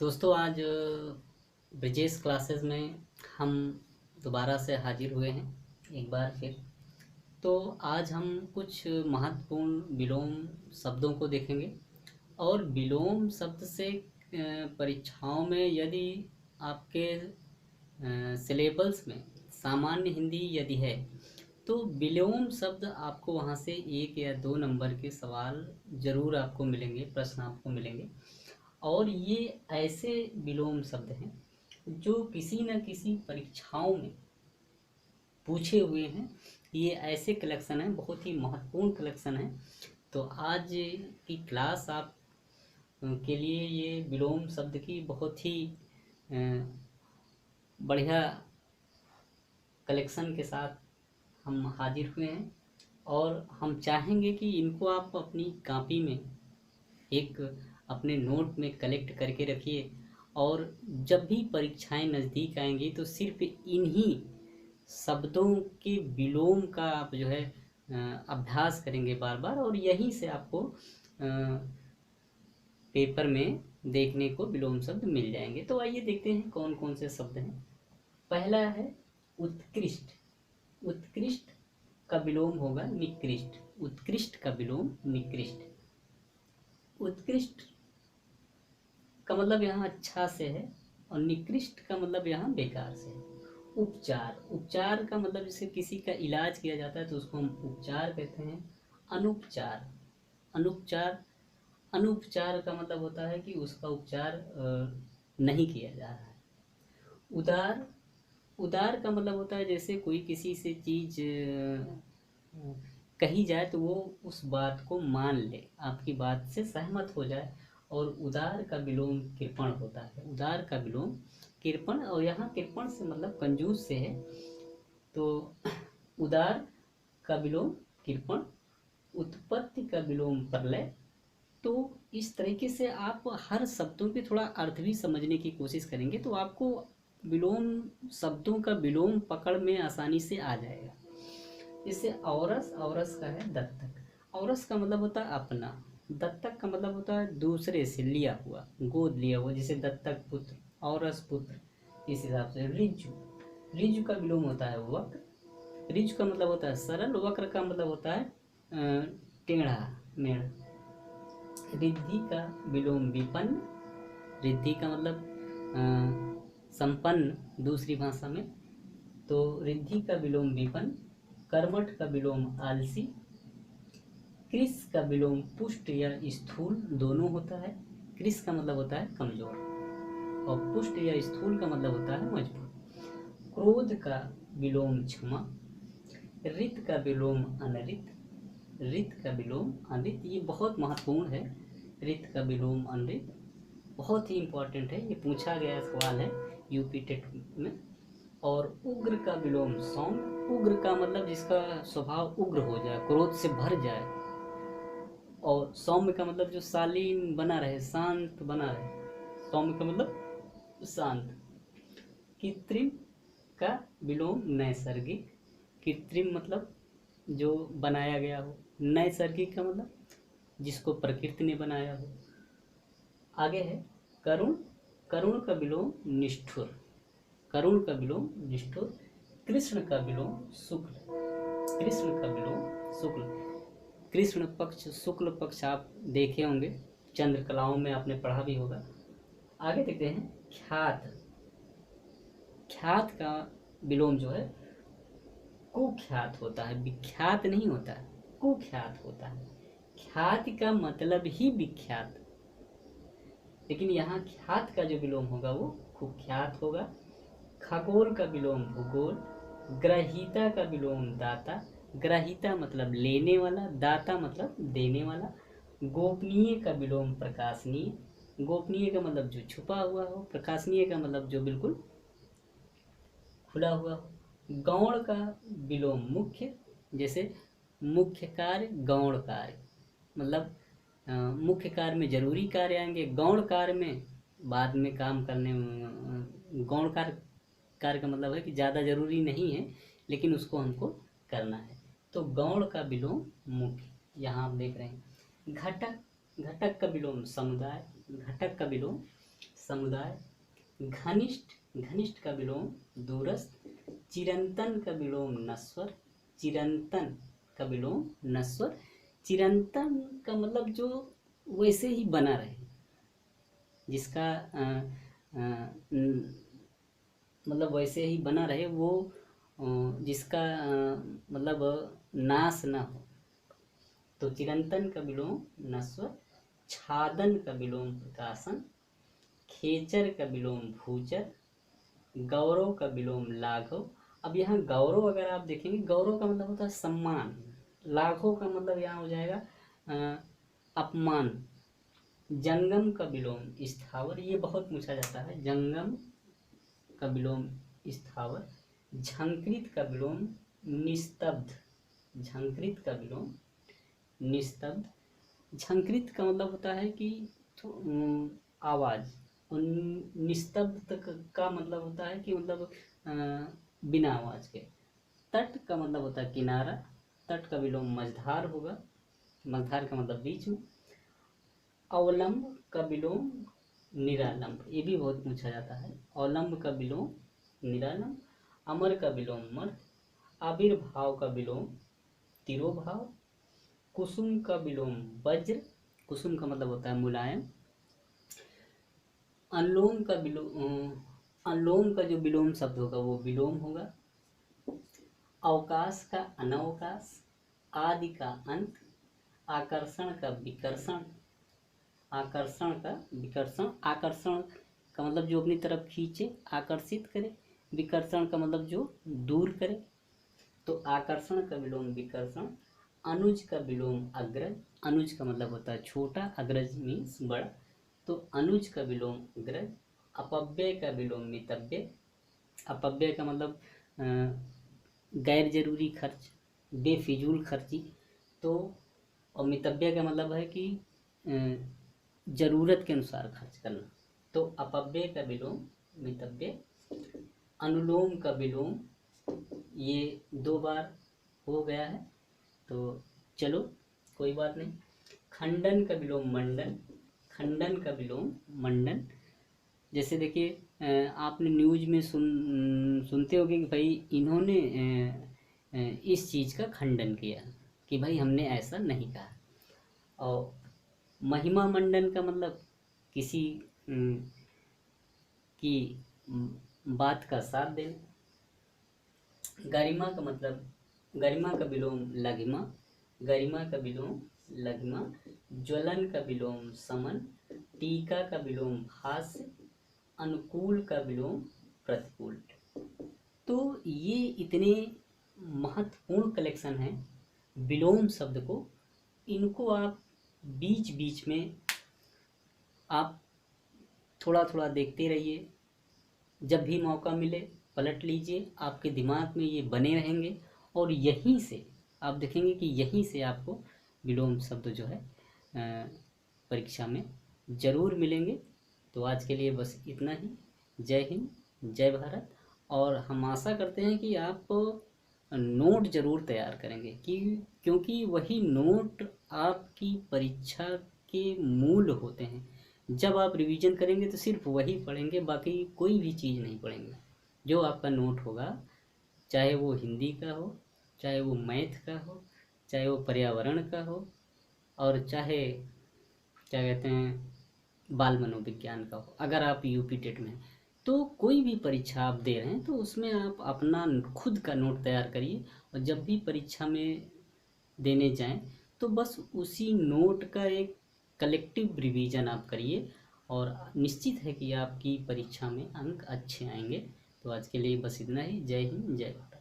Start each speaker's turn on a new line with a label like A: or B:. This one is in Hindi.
A: दोस्तों आज ब्रिजेश क्लासेस में हम दोबारा से हाजिर हुए हैं एक बार फिर। तो आज हम कुछ महत्वपूर्ण विलोम शब्दों को देखेंगे और विलोम शब्द से परीक्षाओं में यदि आपके सिलेबस में सामान्य हिंदी यदि है तो विलोम शब्द आपको वहाँ से 1 या 2 नंबर के सवाल ज़रूर आपको मिलेंगे, प्रश्न आपको मिलेंगे। और ये ऐसे विलोम शब्द हैं जो किसी न किसी परीक्षाओं में पूछे हुए हैं। ये ऐसे कलेक्शन है, बहुत ही महत्वपूर्ण कलेक्शन है। तो आज की क्लास आप के लिए ये विलोम शब्द की बहुत ही बढ़िया कलेक्शन के साथ हम हाजिर हुए हैं और हम चाहेंगे कि इनको आप अपनी कॉपी में एक अपने नोट में कलेक्ट करके रखिए और जब भी परीक्षाएं नज़दीक आएंगी तो सिर्फ इन्हीं शब्दों के विलोम का आप जो है अभ्यास करेंगे बार बार और यहीं से आपको पेपर में देखने को विलोम शब्द मिल जाएंगे। तो आइए देखते हैं कौन कौन से शब्द हैं। पहला है उत्कृष्ट। उत्कृष्ट का विलोम होगा निकृष्ट। उत्कृष्ट का विलोम निकृष्ट। उत्कृष्ट का मतलब यहाँ अच्छा से है और निकृष्ट का मतलब यहाँ बेकार से है। उपचार। उपचार का मतलब जैसे किसी का इलाज किया जाता है तो उसको हम उपचार कहते हैं। अनुपचार। अनुपचार अनुपचार का मतलब होता है कि उसका उपचार नहीं किया जा रहा है। उदार। उदार का मतलब होता है जैसे कोई किसी से चीज़ कही जाए तो वो उस बात को मान ले, आपकी बात से सहमत हो जाए। और उदार का विलोम कृपण होता है। उदार का विलोम कृपण, और यहाँ कृपण से मतलब कंजूस से है। तो उदार का विलोम कृपण। उत्पत्ति का विलोम प्रलय। तो इस तरीके से आप हर शब्दों के थोड़ा अर्थ भी समझने की कोशिश करेंगे तो आपको विलोम शब्दों का विलोम पकड़ में आसानी से आ जाएगा। जैसे औरस। औरस का है दत्तक। औरस का मतलब होता है अपना। दत्तक का मतलब होता है दूसरे से लिया हुआ, गोद लिया हुआ, जैसे दत्तक पुत्र, औरस पुत्र। इस हिसाब से रिजु। रिजु का विलोम होता है वक्र। रिजु का मतलब होता है सरल। वक्र का मतलब होता है टेढ़ा मेढ़। रिद्धि का विलोम विपन्न। रिद्धि का मतलब संपन्न दूसरी भाषा में। तो रिद्धि का विलोम विपन्न। कर्मठ का विलोम आलसी। कृश का विलोम पुष्ट या स्थूल दोनों होता है। कृश का मतलब होता है कमजोर और पुष्ट या स्थूल का मतलब होता है मजबूत। क्रोध का विलोम क्षमा। रित का विलोम अनरित। रित का विलोम अनरित, ये बहुत महत्वपूर्ण है। रित का विलोम अनरित बहुत ही इम्पोर्टेंट है, ये पूछा गया सवाल है यूपी टेट में। और उग्र का विलोम सौम्य। उग्र का मतलब जिसका स्वभाव उग्र हो जाए, क्रोध से भर जाए। और सौम्य का मतलब जो शालीन बना रहे, शांत बना रहे। सौम्य का मतलब शांत। कृत्रिम का विलोम नैसर्गिक। कृत्रिम मतलब जो बनाया गया हो। नैसर्गिक का मतलब जिसको प्रकृति ने बनाया हो। आगे है करुण। करुण का विलोम निष्ठुर। करुण का विलोम निष्ठुर। कृष्ण का विलोम शुक्ल। कृष्ण का विलोम शुक्ल। कृष्ण पक्ष, शुक्ल पक्ष आप देखे होंगे, चंद्रकलाओं में आपने पढ़ा भी होगा। आगे देखते हैं ख्यात। ख्यात का विलोम जो है कुख्यात होता है, विख्यात नहीं होता है, कुख्यात होता है। ख्याति का मतलब ही विख्यात, लेकिन यहाँ ख्यात का जो विलोम होगा वो कुख्यात होगा। खगोल का विलोम भूगोल। ग्रहीता का विलोम दाता। ग्रहीता मतलब लेने वाला, दाता मतलब देने वाला। गोपनीय का विलोम प्रकाशनीय। गोपनीय का मतलब जो छुपा हुआ हो, प्रकाशनीय का मतलब जो बिल्कुल खुला हुआ हो। गौण का विलोम मुख्य। जैसे मुख्य कार्य, गौण कार्य, मतलब मुख्य कार्य में जरूरी कार्य आएंगे, गौण कार्य में बाद में काम करने में। गौण कार्य, कार्य का मतलब है कि ज़्यादा जरूरी नहीं है लेकिन उसको हमको करना है। तो गौण का विलोम मुख्य, यहाँ आप देख रहे हैं। घटक। घटक का विलोम समुदाय। घटक का विलोम समुदाय। घनिष्ठ, घनिष्ठ का विलोम दूरस्थ। चिरंतन का विलोम नश्वर, चिरंतन का विलोम नश्वर। चिरंतन का मतलब जो वैसे ही बना रहे, जिसका मतलब वैसे ही बना रहे, वो जिसका मतलब नाश ना हो, तो चिरंतन का विलोम नश्वर। छादन का विलोम प्रकाशन। खेचर का विलोम भूचर। गौरव का विलोम लाघव। अब यहाँ गौरव अगर आप देखेंगे, गौरव का मतलब होता है सम्मान, लाघव का मतलब यहाँ हो जाएगा अपमान। जंगम का विलोम स्थावर, ये बहुत पूछा जाता है, जंगम का विलोम स्थावर। झंकृत का विलोम निस्तब्ध, झंकृत का विलोम निस्तब्ध। झंकृत का मतलब होता है कि आवाज़, और निस्तब्ध का मतलब होता है कि मतलब बिना आवाज़ के। तट का मतलब होता है किनारा, तट का विलोम मझधार होगा, मझधार का मतलब बीच में। अवलंब का विलोम निरालंब, ये भी बहुत पूछा जाता है, अवलंब का विलोम निरालंब। अमर का विलोम मर्द। आविर्भाव का विलोम तिरोभाव। कुसुम का विलोम वज्र, कुसुम का मतलब होता है मुलायम। अनुलोम का विलोम, अनुलोम का जो विलोम शब्द होगा वो विलोम होगा। अवकाश का अनवकाश। आदि का अंत। आकर्षण का विकर्षण, आकर्षण का विकर्षण। आकर्षण का मतलब जो अपनी तरफ खींचे, आकर्षित करे। विकर्षण का मतलब जो दूर करे, तो आकर्षण का विलोम विकर्षण। अनुज का विलोम अग्रज, अनुज का मतलब होता है छोटा, अग्रज मीन्स बड़ा, तो अनुज का विलोम अग्रज। अपव्यय का विलोम मितव्यय, अपव्यय का मतलब गैर जरूरी खर्च, बेफिजूल खर्ची, तो और मितव्यय का मतलब है कि ज़रूरत के अनुसार खर्च करना, तो अपव्यय का विलोम मितव्यय। अनुलोम का विलोम, ये 2 बार हो गया है, तो चलो कोई बात नहीं। खंडन का विलोम मंडन, खंडन का विलोम मंडन। जैसे देखिए आपने न्यूज में सुनते होंगे कि भाई इन्होंने इस चीज़ का खंडन किया, कि भाई हमने ऐसा नहीं कहा। और महिमा मंडन का मतलब किसी की बात का साथ देना। गरिमा का मतलब, गरिमा का विलोम लघिमा, गरिमा का विलोम लघिमा। ज्वलन का विलोम समन। टीका का विलोम हास्य। अनुकूल का विलोम प्रतिकूल। तो ये इतने महत्वपूर्ण कलेक्शन हैं विलोम शब्द को, इनको आप बीच बीच में आप थोड़ा थोड़ा देखते रहिए, जब भी मौका मिले पलट लीजिए, आपके दिमाग में ये बने रहेंगे, और यहीं से आप देखेंगे कि यहीं से आपको विलोम शब्द जो है परीक्षा में ज़रूर मिलेंगे। तो आज के लिए बस इतना ही। जय हिंद, जय भारत। और हम आशा करते हैं कि आप नोट ज़रूर तैयार करेंगे, क्योंकि वही नोट आपकी परीक्षा के मूल होते हैं। जब आप रिवीजन करेंगे तो सिर्फ वही पढ़ेंगे, बाकी कोई भी चीज़ नहीं पढ़ेंगे। जो आपका नोट होगा, चाहे वो हिंदी का हो, चाहे वो मैथ का हो, चाहे वो पर्यावरण का हो, और चाहे क्या कहते हैं बाल मनोविज्ञान का हो, अगर आप यूपी टेट में हैं, तो कोई भी परीक्षा आप दे रहे हैं तो उसमें आप अपना खुद का नोट तैयार करिए, और जब भी परीक्षा में देने जाएं तो बस उसी नोट का एक कलेक्टिव रिवीजन आप करिए, और निश्चित है कि आपकी परीक्षा में अंक अच्छे आएंगे। तो आज के लिए बस इतना ही। जय हिंद, जय भारत।